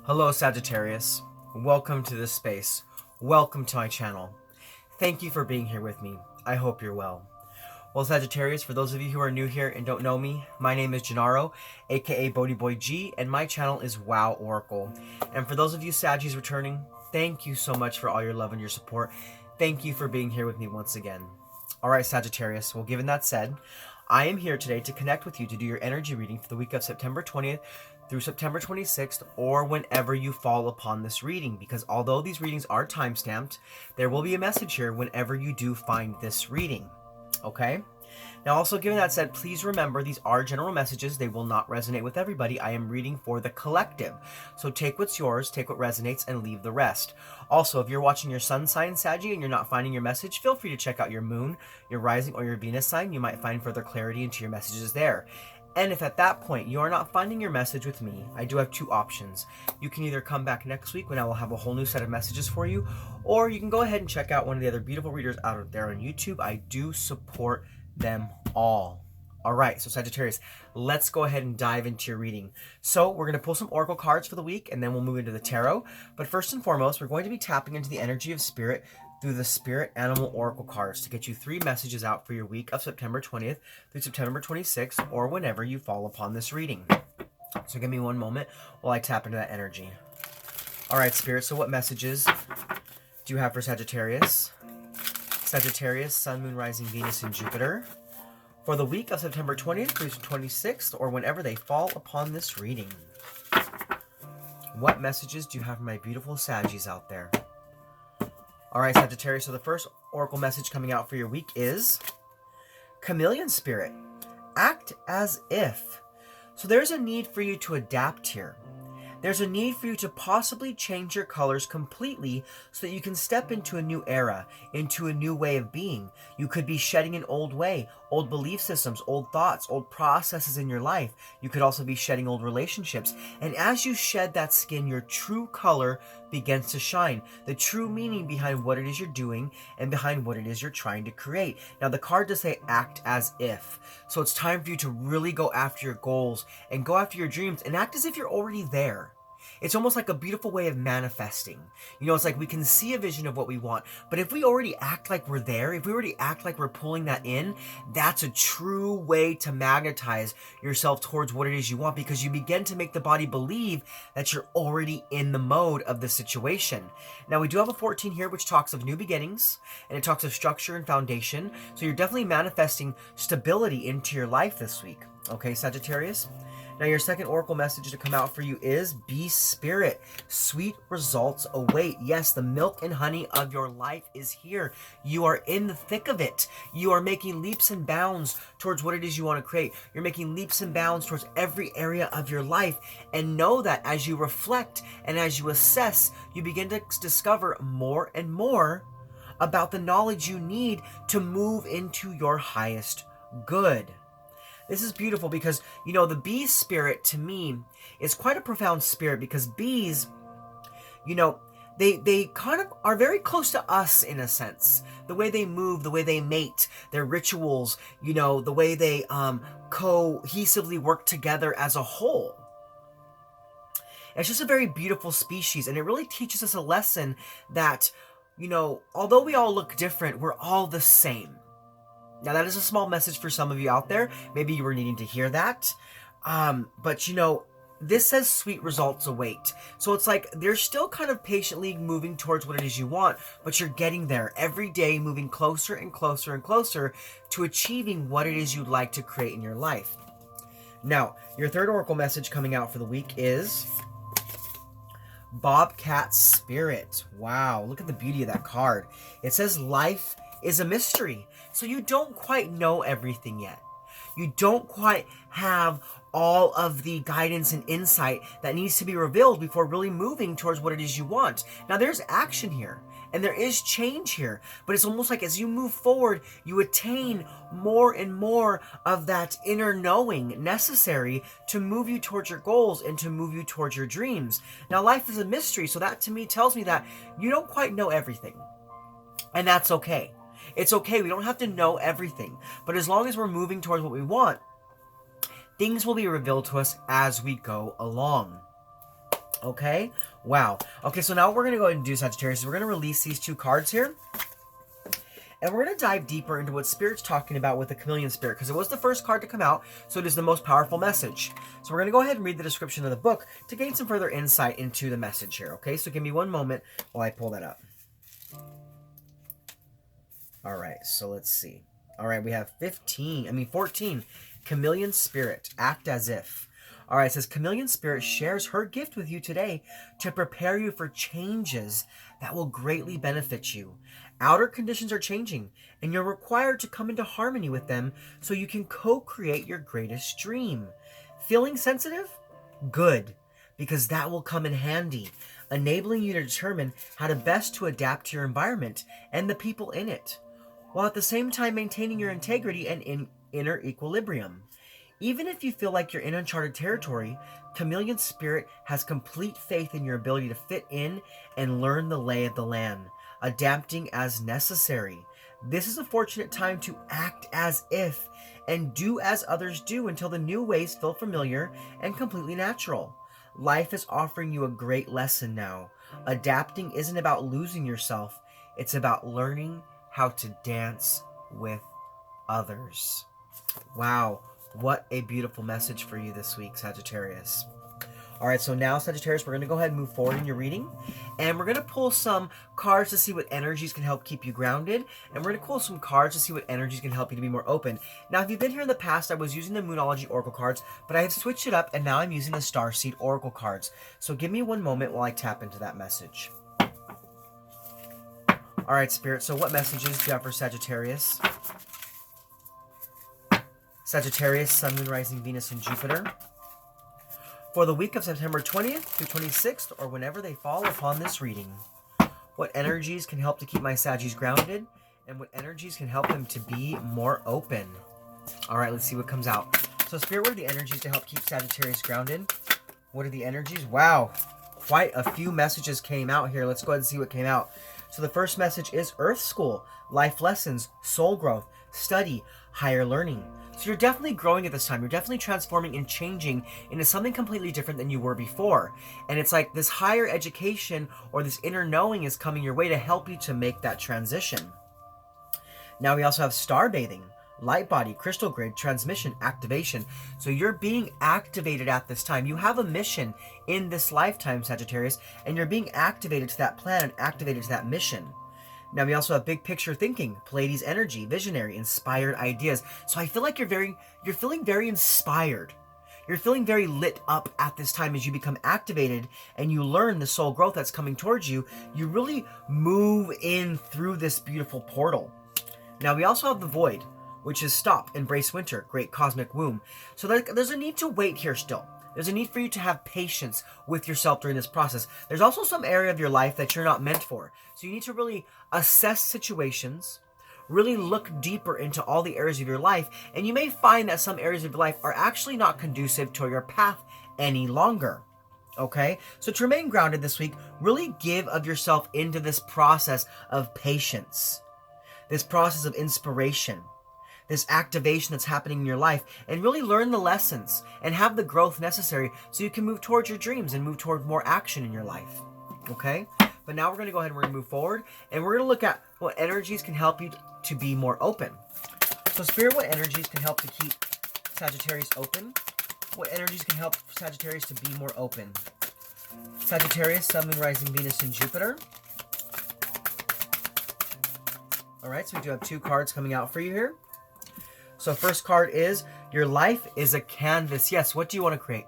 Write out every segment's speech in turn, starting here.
Hello Sagittarius, welcome to this space, welcome to my channel. Thank you for being here with me, I hope you're well. Well Sagittarius, for those of you who are new here and don't know me, my name is Gennaro, aka BhodiBoy G, and my channel is WoW Oracle. And for those of you Saggies returning, thank you so much for all your love and your support. Thank you for being here with me once again. Alright Sagittarius, well given that said, I am here today to connect with you to do your energy reading for the week of September 20th through September 26th, or whenever you fall upon this reading, because although these readings are time-stamped, there will be a message here whenever you do find this reading, okay? Now also given that said, please remember these are general messages. They will not resonate with everybody. I am reading for the collective. So take what's yours, take what resonates, and leave the rest. Also, if you're watching your sun sign, Saggy, and you're not finding your message, feel free to check out your moon, your rising, or your Venus sign. You might find further clarity into your messages there. And if at that point you are not finding your message with me, I do have two options. You can either come back next week when I will have a whole new set of messages for you, or you can go ahead and check out one of the other beautiful readers out there on YouTube. I do support them all. All right, so Sagittarius, let's go ahead and dive into your reading. So we're going to pull some oracle cards for the week, and then we'll move into the tarot. But first and foremost, we're going to be tapping into the energy of spirit through the spirit animal oracle cards to get you 3 messages out for your week of September 20th through September 26th, or whenever you fall upon this reading. So give me one moment while I tap into that energy. All right, spirit, so what messages do you have for Sagittarius? Sagittarius, Sun, Moon, Rising, Venus, and Jupiter for the week of September 20th through 26th, or whenever they fall upon this reading. What messages do you have for my beautiful Saggies out there? All right, Sagittarius, so the first oracle message coming out for your week is Chameleon Spirit. Act as if. So there's a need for you to adapt here. There's a need for you to possibly change your colors completely so that you can step into a new era, into a new way of being. You could be shedding an old way, old belief systems, old thoughts, old processes in your life. You could also be shedding old relationships. And as you shed that skin, your true color begins to shine. The true meaning behind what it is you're doing and behind what it is you're trying to create. Now, the card does say act as if. So it's time for you to really go after your goals and go after your dreams and act as if you're already there. It's almost like a beautiful way of manifesting. You know, it's like we can see a vision of what we want, but if we already act like we're there, if we already act like we're pulling that in, that's a true way to magnetize yourself towards what it is you want, because you begin to make the body believe that you're already in the mode of the situation. Now, we do have a 14 here, which talks of new beginnings, and it talks of structure and foundation, so you're definitely manifesting stability into your life this week. Okay, Sagittarius? Now, your second oracle message to come out for you is Be Spirit. Sweet results await. Yes, the milk and honey of your life is here. You are in the thick of it. You are making leaps and bounds towards what it is you want to create. You're making leaps and bounds towards every area of your life. And know that as you reflect and as you assess, you begin to discover more and more about the knowledge you need to move into your highest good. This is beautiful because, you know, the bee spirit to me is quite a profound spirit, because bees, you know, they kind of are very close to us in a sense. The way they move, the way they mate, their rituals, you know, the way they cohesively work together as a whole. It's just a very beautiful species, and it really teaches us a lesson that, you know, although we all look different, we're all the same. Now, that is a small message for some of you out there. Maybe you were needing to hear that. But, you know, this says sweet results await. So it's like they're still kind of patiently moving towards what it is you want, but you're getting there every day, moving closer and closer and closer to achieving what it is you'd like to create in your life. Now, your third oracle message coming out for the week is Bobcat Spirit. Wow, look at the beauty of that card. It says life is a mystery. So you don't quite know everything yet. You don't quite have all of the guidance and insight that needs to be revealed before really moving towards what it is you want. Now, there's action here, and there is change here, but it's almost like as you move forward, you attain more and more of that inner knowing necessary to move you towards your goals and to move you towards your dreams. Now, life is a mystery, so that to me tells me that you don't quite know everything, and that's okay. It's okay. We don't have to know everything. But as long as we're moving towards what we want, things will be revealed to us as we go along. Okay? Wow. Okay, so now what we're going to go ahead and do, Sagittarius, is we're going to release these 2 cards here. And we're going to dive deeper into what Spirit's talking about with the Chameleon Spirit, because it was the first card to come out, so it is the most powerful message. So we're going to go ahead and read the description of the book to gain some further insight into the message here, okay? So give me one moment while I pull that up. All right, so let's see. All right, we have 14. Chameleon Spirit, act as if. All right, it says, Chameleon Spirit shares her gift with you today to prepare you for changes that will greatly benefit you. Outer conditions are changing, and you're required to come into harmony with them so you can co-create your greatest dream. Feeling sensitive? Good, because that will come in handy, enabling you to determine how to best to adapt to your environment and the people in it, while at the same time maintaining your integrity and inner equilibrium. Even if you feel like you're in uncharted territory, Chameleon Spirit has complete faith in your ability to fit in and learn the lay of the land, adapting as necessary. This is a fortunate time to act as if and do as others do until the new ways feel familiar and completely natural. Life is offering you a great lesson now. Adapting isn't about losing yourself, it's about learning how to dance with others. Wow, what a beautiful message for you this week, Sagittarius. All right, so now, Sagittarius, we're going to go ahead and move forward in your reading. And we're going to pull some cards to see what energies can help keep you grounded. And we're going to pull some cards to see what energies can help you to be more open. Now, if you've been here in the past, I was using the Moonology Oracle cards, but I have switched it up, and now I'm using the Starseed Oracle cards. So give me one moment while I tap into that message. All right, Spirit, so what messages do you have for Sagittarius? Sagittarius, Sun, Moon, Rising, Venus, and Jupiter. For the week of September 20th through 26th, or whenever they fall upon this reading. What energies can help to keep my Saggies grounded, and what energies can help them to be more open? All right, let's see what comes out. So, Spirit, what are the energies to help keep Sagittarius grounded? What are the energies? Wow, quite a few messages came out here. Let's go ahead and see what came out. So the first message is Earth School, life lessons, soul growth, study, higher learning. So you're definitely growing at this time. You're definitely transforming and changing into something completely different than you were before. And it's like this higher education or this inner knowing is coming your way to help you to make that transition. Now we also have star bathing, light body, crystal grid, transmission, activation. So you're being activated at this time. You have a mission in this lifetime, Sagittarius, and you're being activated to that plan and activated to that mission. Now we also have big picture thinking, Pleiades energy, visionary, inspired ideas. So I feel like you're feeling very inspired. You're feeling very lit up at this time as you become activated and you learn the soul growth that's coming towards you. You really move in through this beautiful portal. Now we also have the void, which is stop, embrace winter, great cosmic womb. So there's a need to wait here still. There's a need for you to have patience with yourself during this process. There's also some area of your life that you're not meant for. So you need to really assess situations, really look deeper into all the areas of your life, and you may find that some areas of your life are actually not conducive to your path any longer. Okay? So to remain grounded this week, really give of yourself into this process of patience, this process of inspiration, this activation that's happening in your life, and really learn the lessons and have the growth necessary so you can move towards your dreams and move toward more action in your life. Okay? But now we're going to go ahead and we're going to move forward, and we're going to look at what energies can help you to be more open. So Spirit, what energies can help to keep Sagittarius open? What energies can help Sagittarius to be more open? Sagittarius, Sun, Moon, Rising, Venus, and Jupiter. All right, so we do have 2 cards coming out for you here. So first card is, your life is a canvas. Yes, what do you want to create?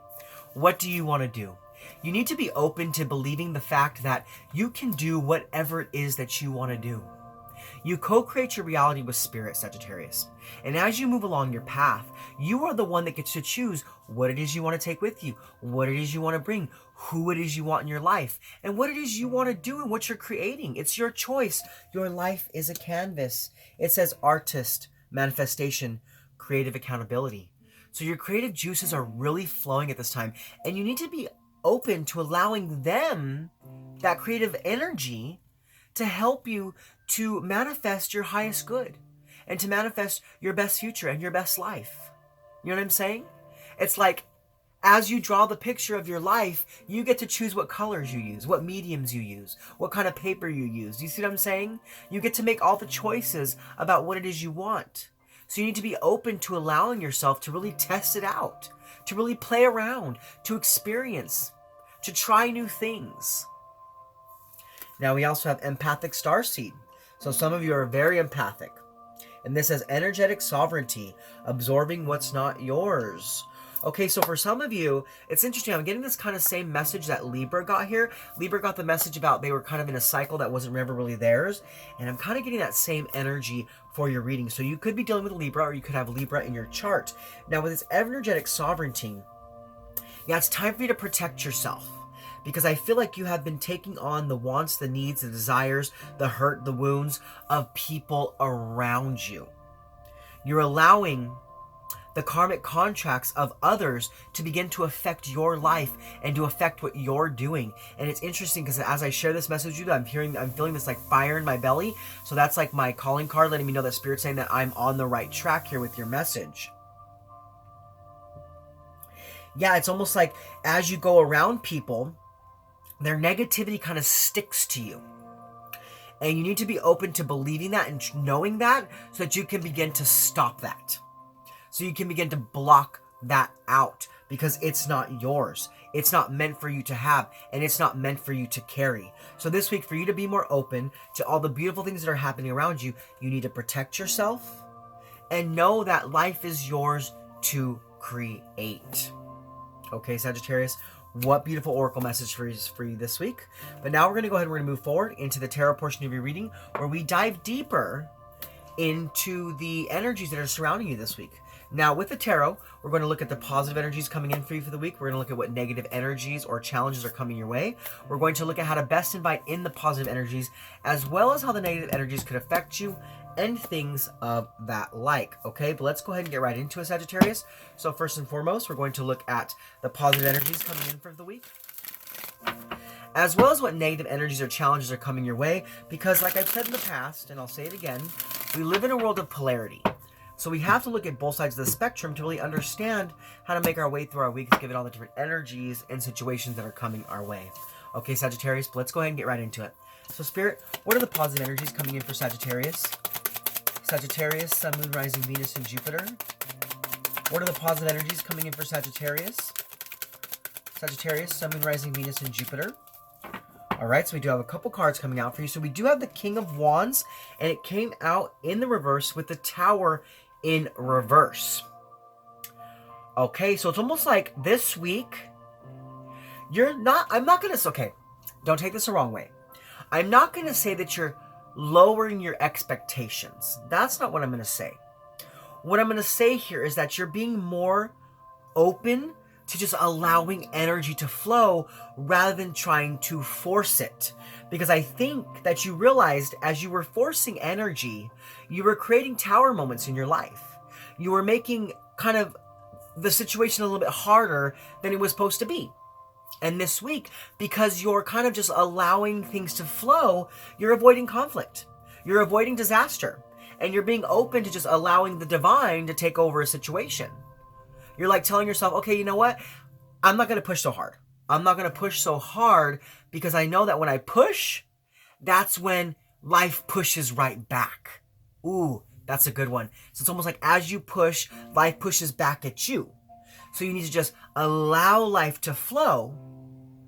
What do you want to do? You need to be open to believing the fact that you can do whatever it is that you want to do. You co-create your reality with Spirit, Sagittarius. And as you move along your path, you are the one that gets to choose what it is you want to take with you, what it is you want to bring, who it is you want in your life, and what it is you want to do and what you're creating. It's your choice. Your life is a canvas. It says artist, manifestation, creative accountability. So your creative juices are really flowing at this time, and you need to be open to allowing them, that creative energy, to help you to manifest your highest good and to manifest your best future and your best life. You know what I'm saying? It's like, as you draw the picture of your life, you get to choose what colors you use, what mediums you use, what kind of paper you use. Do you see what I'm saying? You get to make all the choices about what it is you want. So you need to be open to allowing yourself to really test it out, to really play around, to experience, to try new things. Now we also have empathic starseed. So some of you are very empathic. And this says energetic sovereignty, absorbing what's not yours. Okay, so for some of you, it's interesting. I'm getting this kind of same message that Libra got here. Libra got the message about they were kind of in a cycle that wasn't ever really theirs. And I'm kind of getting that same energy for your reading. So you could be dealing with Libra, or you could have Libra in your chart. Now with this energetic sovereignty, yeah, it's time for you to protect yourself. Because I feel like you have been taking on the wants, the needs, the desires, the hurt, the wounds of people around you. You're allowing the karmic contracts of others to begin to affect your life and to affect what you're doing. And it's interesting because as I share this message with you, I'm feeling this like fire in my belly. So that's like my calling card letting me know that Spirit's saying that I'm on the right track here with your message. Yeah, it's almost like as you go around people, their negativity kind of sticks to you. And you need to be open to believing that and knowing that so that you can begin to stop that. So you can begin to block that out because it's not yours. It's not meant for you to have, and it's not meant for you to carry. So this week, for you to be more open to all the beautiful things that are happening around you, you need to protect yourself and know that life is yours to create. Okay, Sagittarius, what beautiful oracle message for you this week. But now we're going to go ahead and we're going to move forward into the tarot portion of your reading, where we dive deeper into the energies that are surrounding you this week. Now, with the tarot, we're going to look at the positive energies coming in for you for the week. We're going to look at what negative energies or challenges are coming your way. We're going to look at how to best invite in the positive energies, as well as how the negative energies could affect you and things of that like. Okay, but let's go ahead and get right into it, Sagittarius. So first and foremost, we're going to look at the positive energies coming in for the week, as well as what negative energies or challenges are coming your way. Because like I've said in the past, and I'll say it again, we live in a world of polarity. So we have to look at both sides of the spectrum to really understand how to make our way through our weeks, given all the different energies and situations that are coming our way. Okay, Sagittarius, let's go ahead and get right into it. So Spirit, what are the positive energies coming in for Sagittarius? Sagittarius, Sun, Moon, Rising, Venus, and Jupiter. What are the positive energies coming in for Sagittarius? Sagittarius, Sun, Moon, Rising, Venus, and Jupiter. All right, so we do have a couple cards coming out for you. So we do have the King of Wands, and it came out in the reverse with the Tower in reverse. Okay, so it's almost like this week, don't take this the wrong way. I'm not going to say that you're lowering your expectations. That's not what I'm going to say. What I'm going to say here is that you're being more open to just allowing energy to flow rather than trying to force it. Because I think that you realized as you were forcing energy, you were creating tower moments in your life. You were making kind of the situation a little bit harder than it was supposed to be. And this week, because you're kind of just allowing things to flow, you're avoiding conflict. You're avoiding disaster. And you're being open to just allowing the divine to take over a situation. You're like telling yourself, okay, you know what? I'm not going to push so hard. I'm not going to push so hard because I know that when I push, that's when life pushes right back. Ooh, that's a good one. So it's almost like as you push, life pushes back at you. So you need to just allow life to flow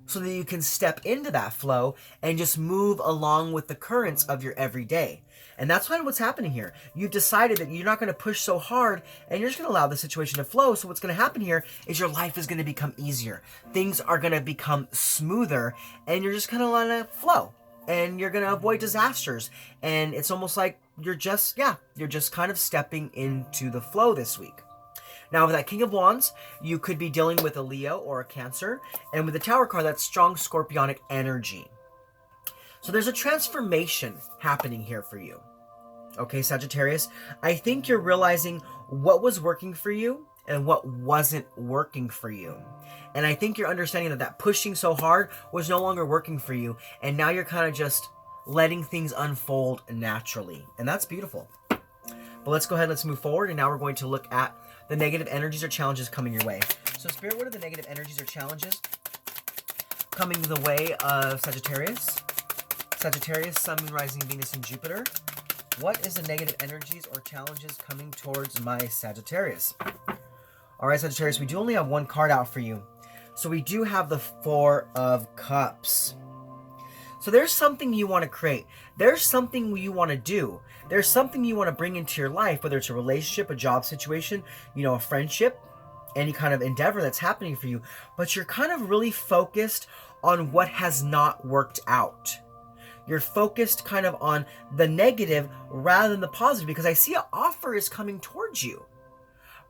so that you can step into that flow and just move along with the currents of your everyday. And that's kind of what's happening here. You've decided that you're not going to push so hard and you're just going to allow the situation to flow. So what's going to happen here is your life is going to become easier. Things are going to become smoother and you're just going to let it flow. And you're going to avoid disasters. And it's almost like you're just kind of stepping into the flow this week. Now, with that King of Wands, you could be dealing with a Leo or a Cancer. And with the Tower card, that's strong scorpionic energy. So there's a transformation happening here for you. Okay, Sagittarius, I think you're realizing what was working for you and what wasn't working for you. And I think you're understanding that pushing so hard was no longer working for you. And now you're kind of just letting things unfold naturally. And that's beautiful. But let's go ahead, let's move forward. And now we're going to look at the negative energies or challenges coming your way? So Spirit, what are the negative energies or challenges coming the way of Sagittarius? Sagittarius, Sun, Moon, Rising, Venus, and Jupiter. What is the negative energies or challenges coming towards my Sagittarius? All right, Sagittarius, we do only have one card out for you. So we do have the Four of Cups. So there's something you want to create. There's something you want to do. There's something you want to bring into your life, whether it's a relationship, a job situation, you know, a friendship, any kind of endeavor that's happening for you. But you're kind of really focused on what has not worked out. You're focused kind of on the negative rather than the positive, because I see an offer is coming towards you.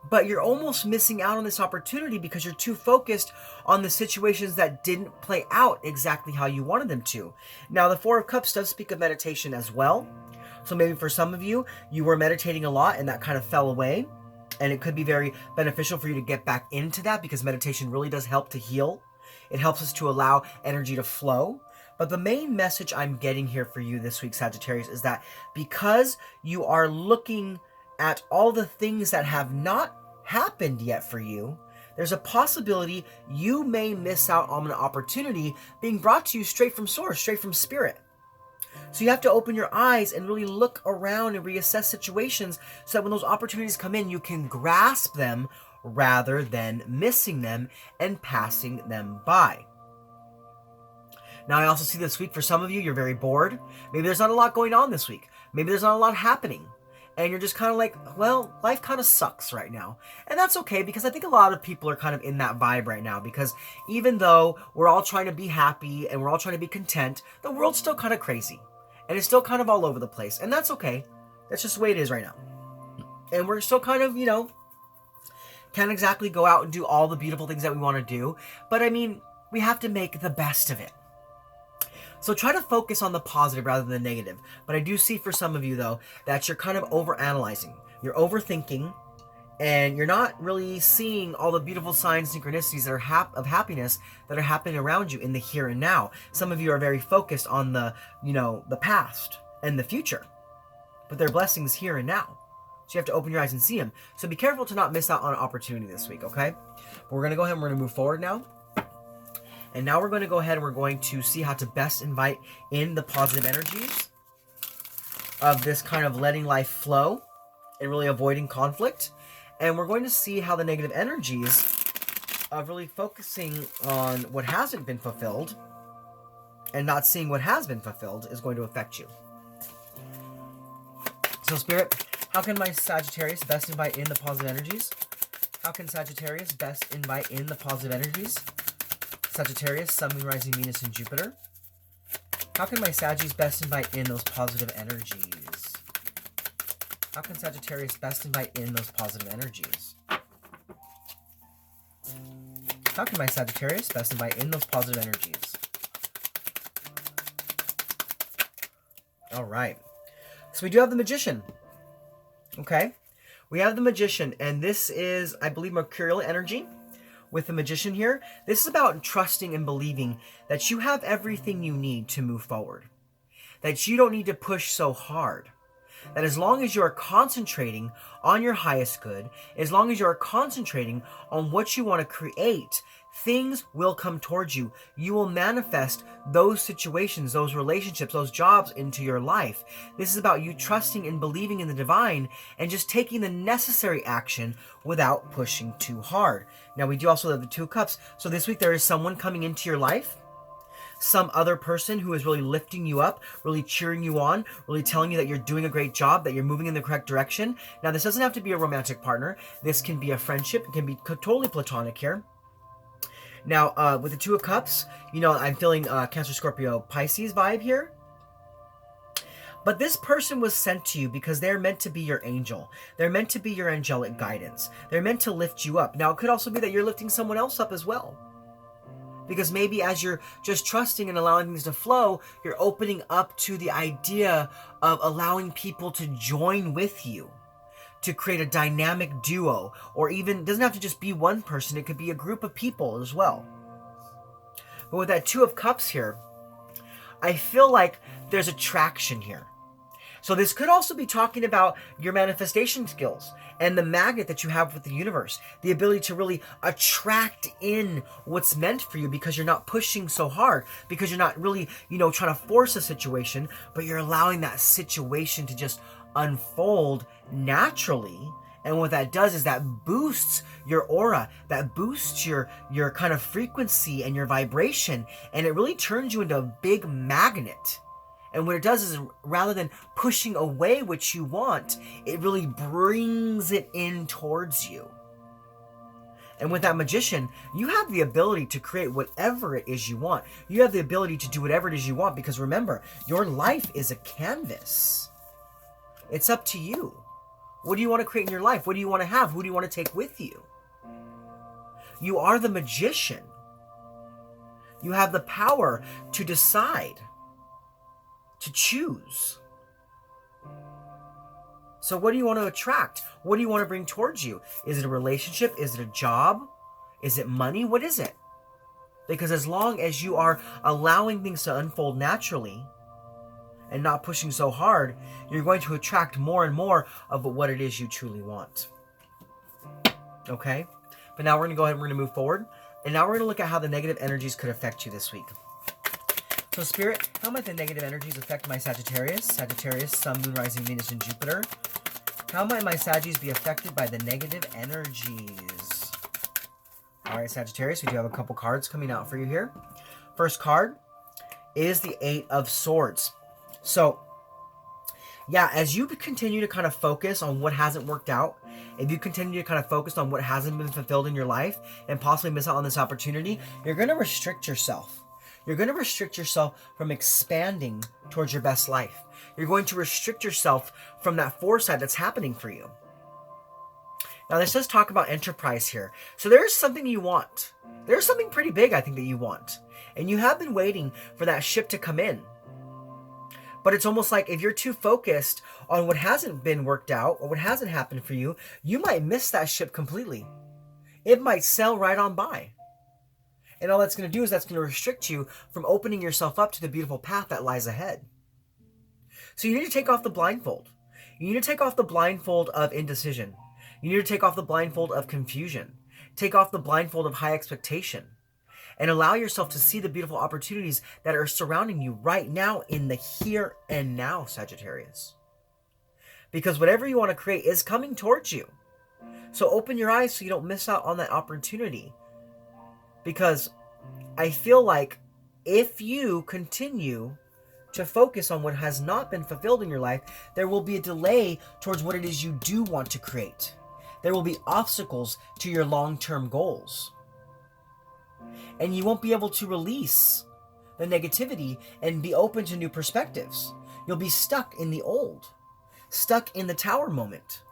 But you're almost missing out on this opportunity because you're too focused on the situations that didn't play out exactly how you wanted them to. Now, the Four of Cups does speak of meditation as well. So maybe for some of you, you were meditating a lot and that kind of fell away. And it could be very beneficial for you to get back into that, because meditation really does help to heal. It helps us to allow energy to flow. But the main message I'm getting here for you this week, Sagittarius, is that because you are looking at all the things that have not happened yet for you, there's a possibility you may miss out on an opportunity being brought to you straight from source, straight from spirit. So you have to open your eyes and really look around and reassess situations so that when those opportunities come in, you can grasp them rather than missing them and passing them by. Now, I also see this week for some of you, you're very bored. Maybe there's not a lot going on this week. Maybe there's not a lot happening. And you're just kind of like, well, life kind of sucks right now. And that's okay, because I think a lot of people are kind of in that vibe right now, because even though we're all trying to be happy and we're all trying to be content, the world's still kind of crazy. And it's still kind of all over the place. And that's okay. That's just the way it is right now. And we're still kind of, you know, can't exactly go out and do all the beautiful things that we want to do. But I mean, we have to make the best of it. So try to focus on the positive rather than the negative. But I do see for some of you, though, that you're kind of overanalyzing. You're overthinking, and you're not really seeing all the beautiful signs, synchronicities that are of happiness that are happening around you in the here and now. Some of you are very focused on the, you know, the past and the future. But there are blessings here and now. So you have to open your eyes and see them. So be careful to not miss out on an opportunity this week, okay? But we're going to go ahead and we're going to move forward now. And now we're going to go ahead and we're going to see how to best invite in the positive energies of this kind of letting life flow and really avoiding conflict. And we're going to see how the negative energies of really focusing on what hasn't been fulfilled and not seeing what has been fulfilled is going to affect you. So, Spirit, how can my Sagittarius best invite in the positive energies? How can Sagittarius best invite in the positive energies? Sagittarius, Sun, Moon, Rising, Venus, and Jupiter. How can my Saggies best invite in those positive energies? How can Sagittarius best invite in those positive energies? How can my Sagittarius best invite in those positive energies? All right. So we do have the Magician. Okay. We have the Magician, and this is, I believe, Mercurial energy. With the Magician here, this is about trusting and believing that you have everything you need to move forward. That you don't need to push so hard. That as long as you are concentrating on your highest good, as long as you are concentrating on what you want to create, things will come towards you. You will manifest those situations, those relationships, those jobs into your life. This is about you trusting and believing in the divine and just taking the necessary action without pushing too hard. Now, we do also have the Two of Cups. So this week there is someone coming into your life, some other person who is really lifting you up, really cheering you on, really telling you that you're doing a great job, that you're moving in the correct direction. Now, this doesn't have to be a romantic partner. This can be a friendship. It can be totally platonic here. Now, with the Two of Cups, you know, I'm feeling Cancer, Scorpio, Pisces vibe here. But this person was sent to you because they're meant to be your angel. They're meant to be your angelic guidance. They're meant to lift you up. Now, it could also be that you're lifting someone else up as well. Because maybe as you're just trusting and allowing things to flow, you're opening up to the idea of allowing people to join with you, to create a dynamic duo, or even, it doesn't have to just be one person, it could be a group of people as well. But with that Two of Cups here, I feel like there's attraction here. So this could also be talking about your manifestation skills and the magnet that you have with the universe. The ability to really attract in what's meant for you because you're not pushing so hard, because you're not really, trying to force a situation, but you're allowing that situation to just unfold naturally. And what that does is that boosts your aura, that boosts your kind of frequency and your vibration, and it really turns you into a big magnet. And what it does is, rather than pushing away what you want, it really brings it in towards you. And with that Magician, you have the ability to create whatever it is you want. You have the ability to do whatever it is you want, because remember, your life is a canvas. It's up to you. What do you want to create in your life? What do you want to have? Who do you want to take with you? You are the Magician. You have the power to decide, to choose. So what do you want to attract? What do you want to bring towards you? Is it a relationship? Is it a job? Is it money? What is it? Because as long as you are allowing things to unfold naturally and not pushing so hard, you're going to attract more and more of what it is you truly want. Okay? But now we're going to go ahead and we're going to move forward. And now we're going to look at how the negative energies could affect you this week. So Spirit, how might the negative energies affect my Sagittarius? Sagittarius, Sun, Moon, Rising, Venus, and Jupiter. How might my Saggies be affected by the negative energies? Alright, Sagittarius, we do have a couple cards coming out for you here. First card is the Eight of Swords. So, yeah, as you continue to kind of focus on what hasn't worked out, if you continue to kind of focus on what hasn't been fulfilled in your life and possibly miss out on this opportunity, you're going to restrict yourself. You're going to restrict yourself from expanding towards your best life. You're going to restrict yourself from that foresight that's happening for you. Now, this does talk about enterprise here. So there's something you want. There's something pretty big, I think, that you want. And you have been waiting for that ship to come in. But it's almost like if you're too focused on what hasn't been worked out or what hasn't happened for you, you might miss that ship completely. It might sail right on by. And all that's going to do is that's going to restrict you from opening yourself up to the beautiful path that lies ahead. So you need to take off the blindfold. You need to take off the blindfold of indecision. You need to take off the blindfold of confusion. Take off the blindfold of high expectation. And allow yourself to see the beautiful opportunities that are surrounding you right now in the here and now, Sagittarius. Because whatever you want to create is coming towards you. So open your eyes so you don't miss out on that opportunity. Because I feel like if you continue to focus on what has not been fulfilled in your life, there will be a delay towards what it is you do want to create. There will be obstacles to your long-term goals. And you won't be able to release the negativity and be open to new perspectives. You'll be stuck in the old, stuck in the tower moment,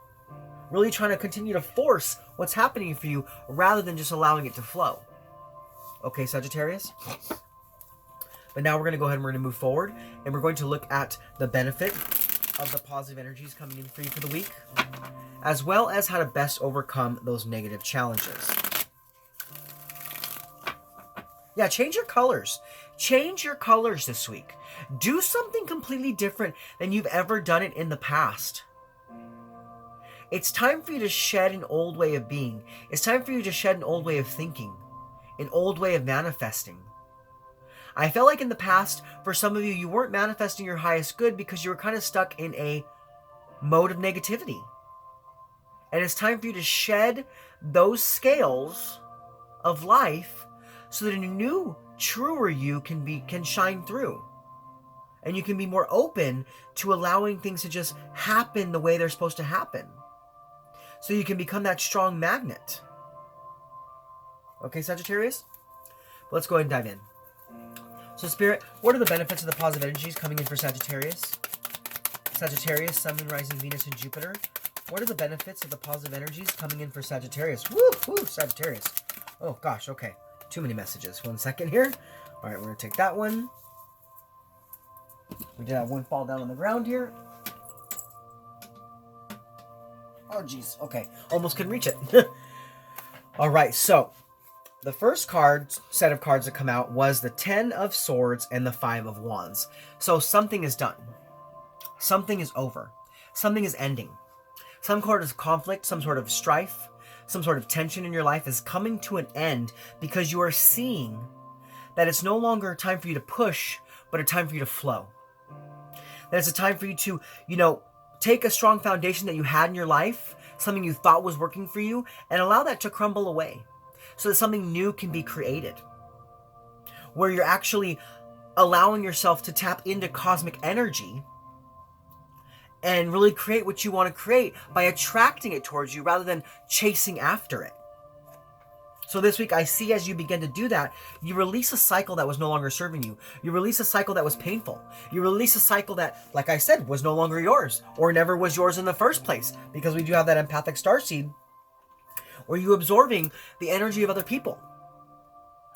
really trying to continue to force what's happening for you rather than just allowing it to flow. Okay, Sagittarius? But now we're going to go ahead and we're going to move forward, and we're going to look at the benefit of the positive energies coming in for you for the week, as well as how to best overcome those negative challenges. Yeah, change your colors. Change your colors this week. Do something completely different than you've ever done it in the past. It's time for you to shed an old way of being. It's time for you to shed an old way of thinking, an old way of manifesting. I felt like in the past, for some of you, you weren't manifesting your highest good because you were kind of stuck in a mode of negativity. And it's time for you to shed those scales of life so that a new, truer you can shine through. And you can be more open to allowing things to just happen the way they're supposed to happen. So you can become that strong magnet. Okay, Sagittarius? Let's go ahead and dive in. So, Spirit, what are the benefits of the positive energies coming in for Sagittarius? Sagittarius, Sun, Moon, Rising, Venus, and Jupiter. What are the benefits of the positive energies coming in for Sagittarius? Woo, Sagittarius. Oh, gosh, okay. Too many messages. 1 second here. All right, we're going to take that one. We did have one fall down on the ground here. Oh, jeez. Okay. Almost couldn't reach it. All right, so the first set of cards that come out was the 10 of Swords and the 5 of Wands. So something is done. something is over. Something is ending. Some sort of conflict, some sort of strife, some sort of tension in your life is coming to an end because you are seeing that it's no longer a time for you to push, but a time for you to flow. That it's a time for you to, take a strong foundation that you had in your life, something you thought was working for you, and allow that to crumble away so that something new can be created. Where you're actually allowing yourself to tap into cosmic energy and really create what you want to create by attracting it towards you rather than chasing after it. So this week, I see as you begin to do that, you release a cycle that was no longer serving you. You release a cycle that was painful. You release a cycle that, like I said, was no longer yours or never was yours in the first place, because we do have that empathic starseed where you absorbing the energy of other people.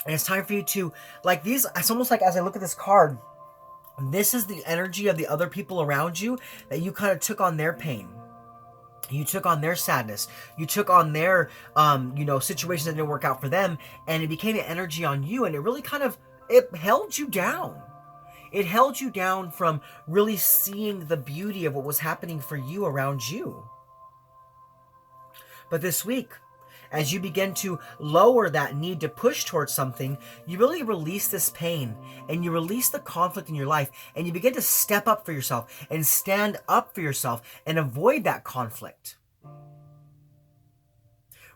And it's time for you to, like these, it's almost like as I look at this card, this is the energy of the other people around you that you kind of took on their pain. You took on their sadness. You took on their, situations that didn't work out for them, and it became an energy on you, and it really it held you down. It held you down from really seeing the beauty of what was happening for you around you. But this week, as you begin to lower that need to push towards something, you really release this pain and you release the conflict in your life, and you begin to step up for yourself and stand up for yourself and avoid that conflict.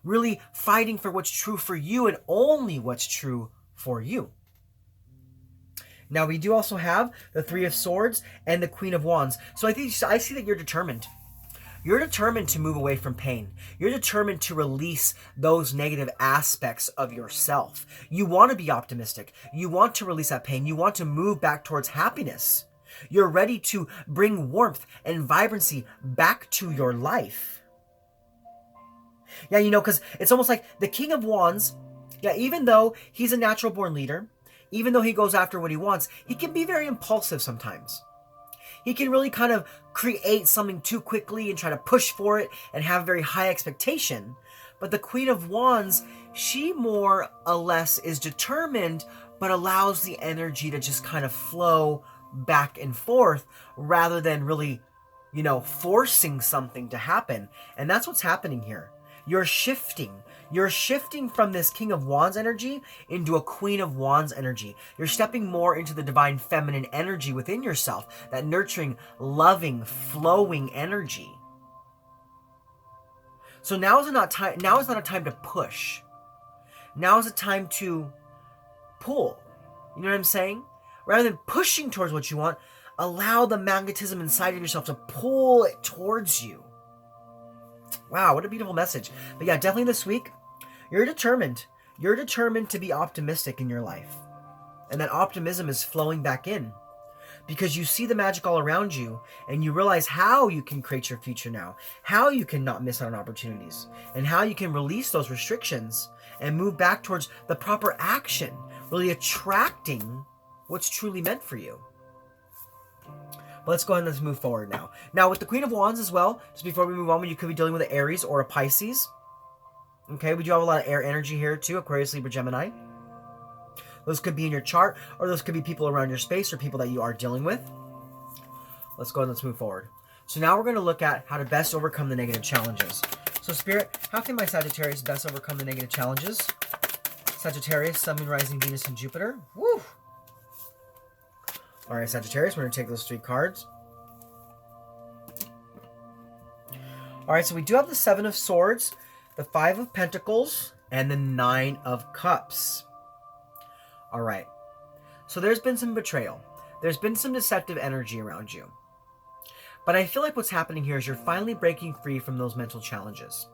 Really fighting for what's true for you and only what's true for you. Now we do also have the Three of Swords and the Queen of Wands. So I see that you're determined. You're determined to move away from pain. You're determined to release those negative aspects of yourself. You want to be optimistic. You want to release that pain. You want to move back towards happiness. You're ready to bring warmth and vibrancy back to your life. Yeah, because it's almost like the King of Wands, even though he's a natural born leader, even though he goes after what he wants, he can be very impulsive sometimes. He can really kind of create something too quickly and try to push for it and have a very high expectation. But the Queen of Wands, she more or less is determined, but allows the energy to just kind of flow back and forth rather than really, forcing something to happen. And that's what's happening here. You're shifting. You're shifting from this King of Wands energy into a Queen of Wands energy. You're stepping more into the divine feminine energy within yourself, that nurturing, loving, flowing energy. So now is not a time to push. Now is a time to pull. You know what I'm saying? Rather than pushing towards what you want, allow the magnetism inside of yourself to pull it towards you. Wow, what a beautiful message. But yeah, definitely this week, you're determined. You're determined to be optimistic in your life. And that optimism is flowing back in because you see the magic all around you and you realize how you can create your future now, how you can not miss out on opportunities, and how you can release those restrictions and move back towards the proper action, really attracting what's truly meant for you. But let's go ahead and let's move forward now. Now with the Queen of Wands as well, just before we move on, you could be dealing with an Aries or a Pisces. Okay, we do have a lot of air energy here too, Aquarius, Libra, Gemini. Those could be in your chart, or those could be people around your space or people that you are dealing with. Let's go ahead and let's move forward. So now we're going to look at how to best overcome the negative challenges. So Spirit, how can my Sagittarius best overcome the negative challenges? Sagittarius, Sun, Moon, Rising, Venus, and Jupiter. Woo! All right, Sagittarius, we're going to take those 3 cards. All right, so we do have the 7 of Swords, the 5 of Pentacles, and the 9 of Cups. All right, so there's been some betrayal. There's been some deceptive energy around you. But I feel like what's happening here is you're finally breaking free from those mental challenges.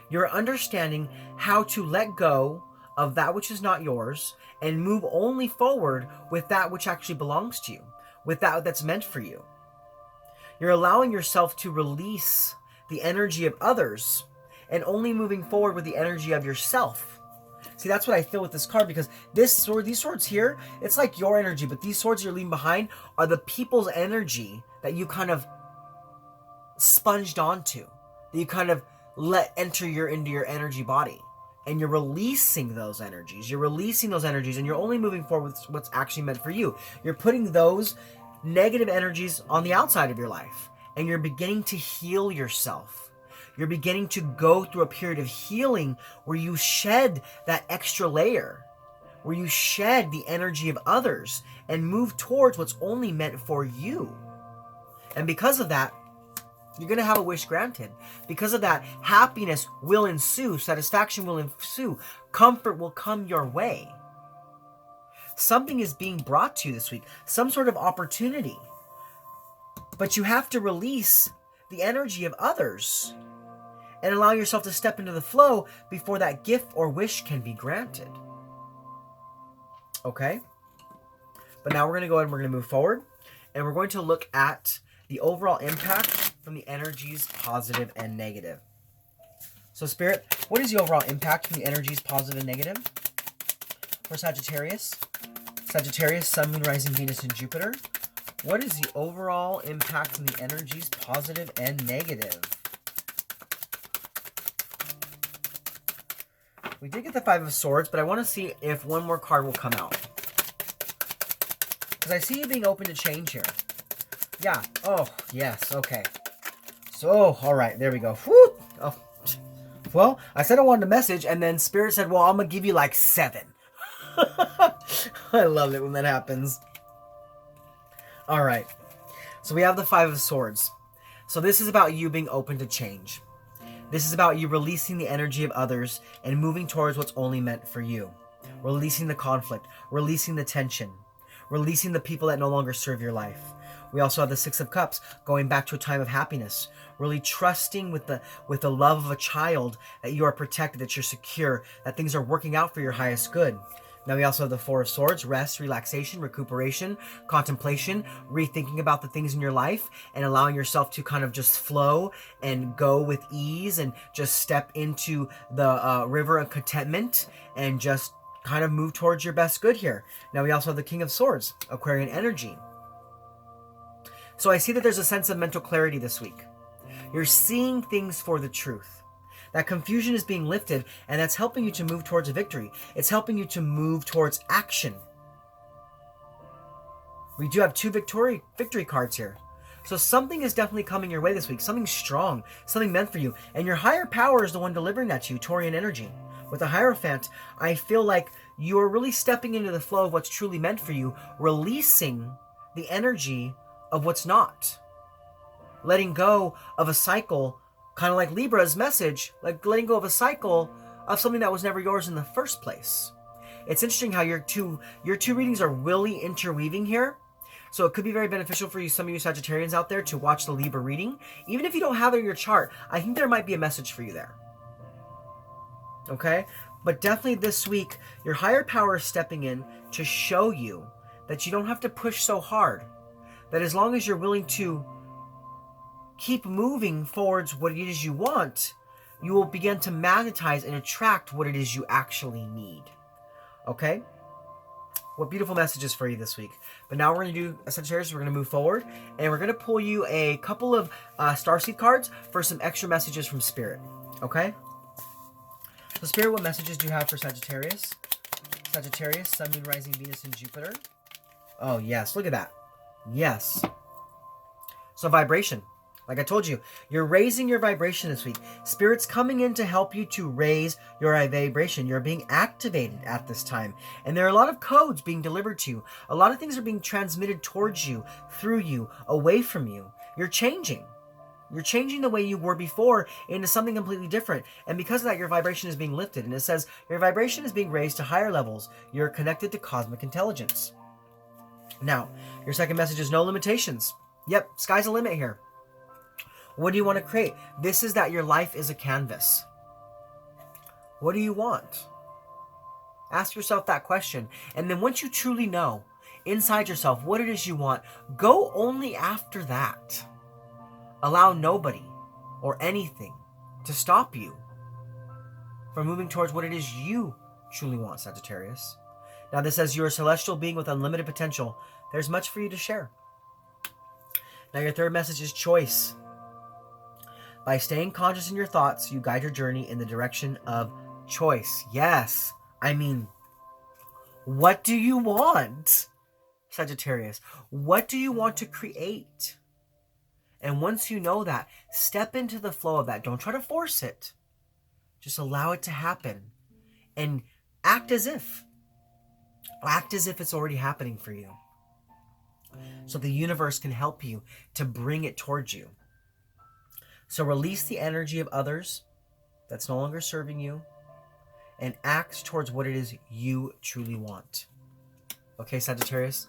You're understanding how to let go of that which is not yours and move only forward with that which actually belongs to you, with that that's meant for you. You're allowing yourself to release the energy of others and only moving forward with the energy of yourself. See, that's what I feel with this card, because these swords here, it's like your energy, but these swords you're leaving behind are the people's energy that you kind of sponged onto, that you kind of let enter into your energy body. And you're releasing those energies. You're releasing those energies, and you're only moving forward with what's actually meant for you. You're putting those negative energies on the outside of your life, and you're beginning to heal yourself. You're beginning to go through a period of healing where you shed that extra layer, where you shed the energy of others and move towards what's only meant for you. And because of that, you're going to have a wish granted. Because of that, happiness will ensue, satisfaction will ensue, comfort will come your way. Something is being brought to you this week, some sort of opportunity. But you have to release the energy of others and allow yourself to step into the flow before that gift or wish can be granted. Okay? But now we're going to go ahead and we're going to move forward, and we're going to look at the overall impact from the energies positive and negative. So Spirit, what is the overall impact from the energies positive and negative for Sagittarius? Sagittarius, Sun, Moon, Rising, Venus, and Jupiter. What is the overall impact from the energies positive and negative? We did get the Five of Swords, but I want to see if one more card will come out. Because I see you being open to change here. Yeah. Oh, yes. Okay. So, all right. There we go. Whew. Oh. Well, I said I wanted a message, and then Spirit said, well, I'm going to give you like 7. I love it when that happens. All right. So we have the Five of Swords. So this is about you being open to change. This is about you releasing the energy of others and moving towards what's only meant for you. Releasing the conflict, releasing the tension, releasing the people that no longer serve your life. We also have the Six of Cups, going back to a time of happiness, really trusting with the love of a child that you are protected, that you're secure, that things are working out for your highest good. Now we also have the Four of Swords, rest, relaxation, recuperation, contemplation, rethinking about the things in your life and allowing yourself to kind of just flow and go with ease and just step into the river of contentment and just kind of move towards your best good here. Now we also have the King of Swords, Aquarian energy. So I see that there's a sense of mental clarity this week. You're seeing things for the truth. That confusion is being lifted, and that's helping you to move towards a victory. It's helping you to move towards action. We do have 2 victory cards here. So something is definitely coming your way this week. Something strong, something meant for you. And your higher power is the one delivering that to you, Taurian energy. With the Hierophant, I feel like you're really stepping into the flow of what's truly meant for you, releasing the energy of what's not. Letting go of a cycle, kind of like Libra's message, like letting go of a cycle of something that was never yours in the first place. It's interesting how your two readings are really interweaving here. So it could be very beneficial for you, some of you Sagittarians out there, to watch the Libra reading. Even if you don't have it in your chart, I think there might be a message for you there. Okay? But definitely this week, your higher power is stepping in to show you that you don't have to push so hard. That as long as you're willing to keep moving towards what it is you want, you will begin to magnetize and attract what it is you actually need. Okay? What beautiful messages for you this week. But now we're going to do Sagittarius. We're going to move forward, and we're going to pull you a couple of Starseed cards for some extra messages from Spirit. Okay? So Spirit, what messages do you have for Sagittarius? Sagittarius, Sun, Moon, Rising, Venus, and Jupiter. Oh, yes. Look at that. Yes. So vibration. Like I told you, you're raising your vibration this week. Spirit's coming in to help you to raise your vibration. You're being activated at this time. And there are a lot of codes being delivered to you. A lot of things are being transmitted towards you, through you, away from you. You're changing. You're changing the way you were before into something completely different. And because of that, your vibration is being lifted. And it says your vibration is being raised to higher levels. You're connected to cosmic intelligence. Now, your second message is no limitations. Yep, sky's the limit here. What do you want to create? This is that your life is a canvas. What do you want? Ask yourself that question. And then once you truly know inside yourself what it is you want, go only after that. Allow nobody or anything to stop you from moving towards what it is you truly want, Sagittarius. Now this says you're a celestial being with unlimited potential. There's much for you to share. Now your third message is choice. By staying conscious in your thoughts, you guide your journey in the direction of choice. Yes. I mean, what do you want? Sagittarius? What do you want to create? And once you know that, step into the flow of that. Don't try to force it. Just allow it to happen. And act as if. Act as if it's already happening for you. So the universe can help you to bring it towards you. So release the energy of others that's no longer serving you and act towards what it is you truly want. Okay, Sagittarius?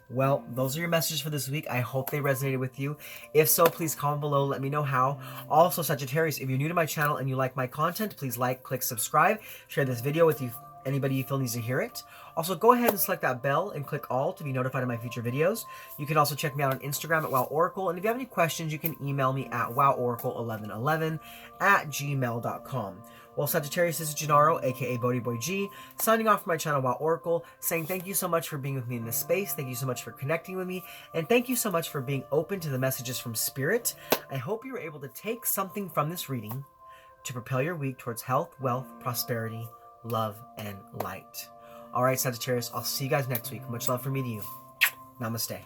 Well, those are your messages for this week. I hope they resonated with you. If so, please comment below. Let me know how. Also, Sagittarius, if you're new to my channel and you like my content, please like, click, subscribe. Share this video with anybody you feel needs to hear it. Also, go ahead and select that bell and click all to be notified of my future videos. You can also check me out on Instagram at WowOracle. And if you have any questions, you can email me at woworacle1111@gmail.com. Well, Sagittarius, this is Gennaro, aka BhodiBoy G, signing off from my channel Wow Oracle, saying thank you so much for being with me in this space, thank you so much for connecting with me, and thank you so much for being open to the messages from Spirit. I hope you were able to take something from this reading to propel your week towards health, wealth, prosperity, love, and light. All right, Sagittarius, I'll see you guys next week. Much love from me to you. Namaste.